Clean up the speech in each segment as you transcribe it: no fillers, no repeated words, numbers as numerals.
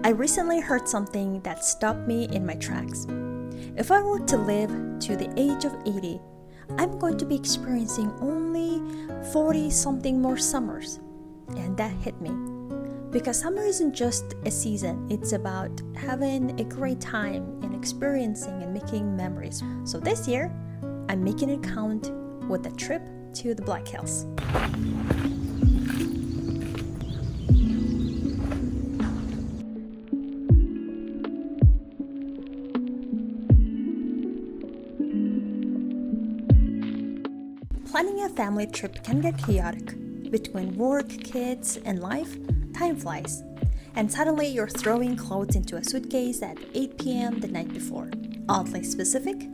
I recently heard something that stopped me in my tracks. If I were to live to the age of 80, I'm going to be experiencing only 40 something more summers. And that hit me. Because summer isn't just a season, it's about having a great time and experiencing and making memories. So this year, I'm making it count with a trip to the Black Hills. Planning a family trip can get chaotic. Between work, kids, and life, time flies. And suddenly you're throwing clothes into a suitcase at 8 p.m. the night before. Oddly specific,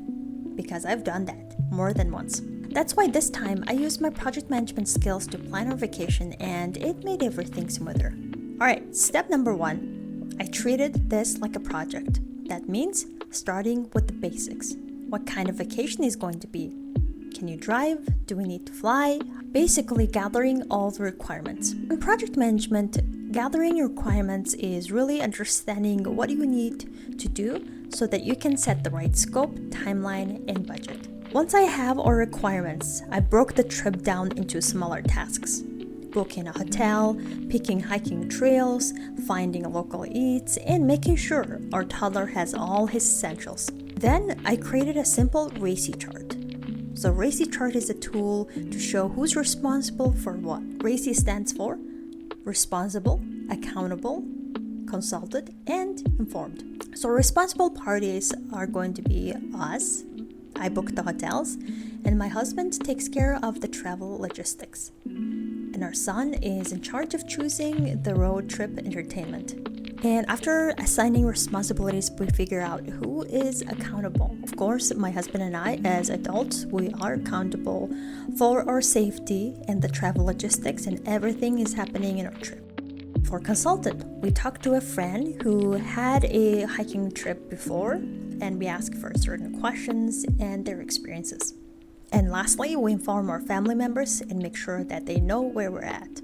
because I've done that more than once. That's why this time I used my project management skills to plan our vacation and it made everything smoother. Alright, step number 1. I treated this like a project. That means starting with the basics. What kind of vacation is going to be? Can you drive? Do we need to fly? Basically gathering all the requirements. In project management, gathering your requirements is really understanding what you need to do so that you can set the right scope, timeline, and budget. Once I have our requirements, I broke the trip down into smaller tasks. Booking a hotel, picking hiking trails, finding local eats, and making sure our toddler has all his essentials. Then I created a simple RACI chart. So RACI chart is a tool to show who's responsible for what. RACI stands for responsible, accountable, consulted, and informed. So responsible parties are going to be us. I book the hotels, and my husband takes care of the travel logistics. And our son is in charge of choosing the road trip entertainment. And after assigning responsibilities, we figure out who is accountable. Of course, my husband and I, as adults, we are accountable for our safety and the travel logistics and everything is happening in our trip. For consultant, we talked to a friend who had a hiking trip before, and we ask for certain questions and their experiences. And lastly, we inform our family members and make sure that they know where we're at.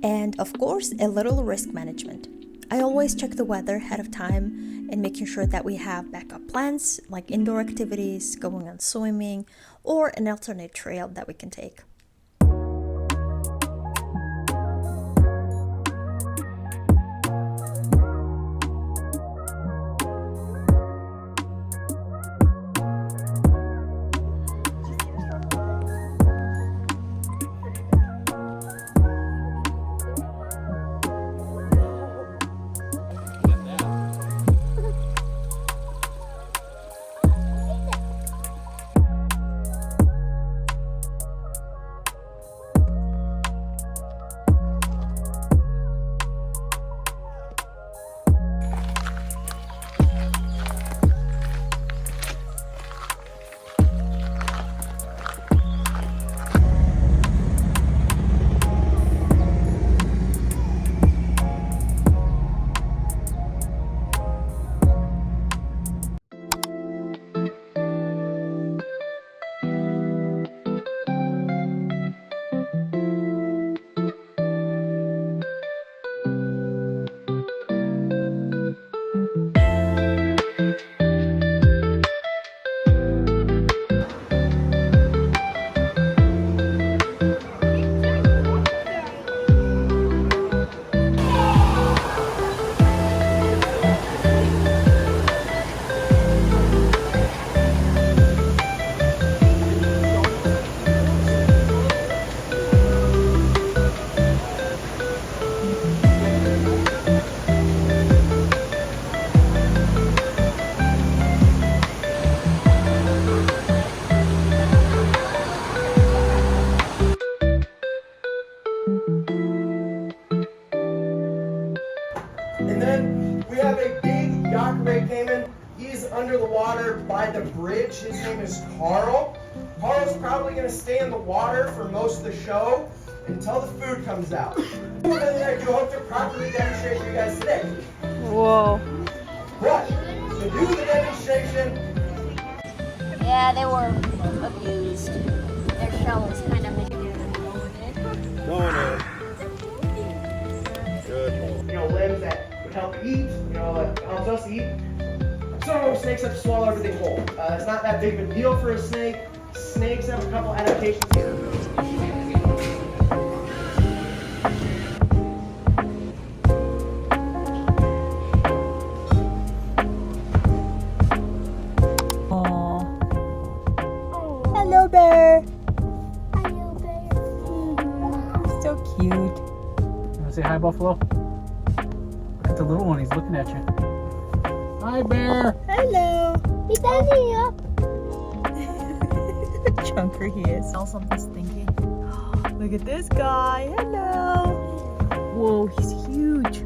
And of course, a little risk management. I always check the weather ahead of time and making sure that we have backup plans like indoor activities, going on swimming, or an alternate trail that we can take. And then we have a big Yakime Cayman. He's under the water by the bridge. His name is Carl. Carl's probably going to stay in the water for most of the show until the food comes out. And I do hope to properly demonstrate for you guys today. Whoa. But to do the demonstration, Yeah, they were abused. Their shell was kind of Going in. Good boy. limbs that would help eat, snakes have to swallow everything whole. It's not that big of a deal for a snake. Snakes have a couple adaptations here. Hello, bear. Hello, bear. So cute. You wanna say hi, Buffalo? Look at the little one, he's looking at you. Hi, bear. Hello. He's standing up. Chunker he is. Smell something stinky. Look at this guy. Hello. Whoa, he's huge.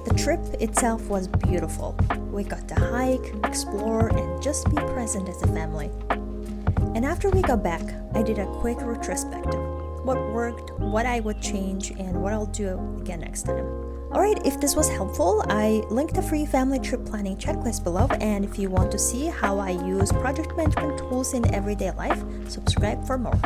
The trip itself was beautiful. We got to hike, explore, and just be present as a family. And after we got back, I did a quick retrospective. What worked, what I would change, and what I'll do again next time. Alright, if this was helpful, I linked a free family trip planning checklist below, and if you want to see how I use project management tools in everyday life, subscribe for more.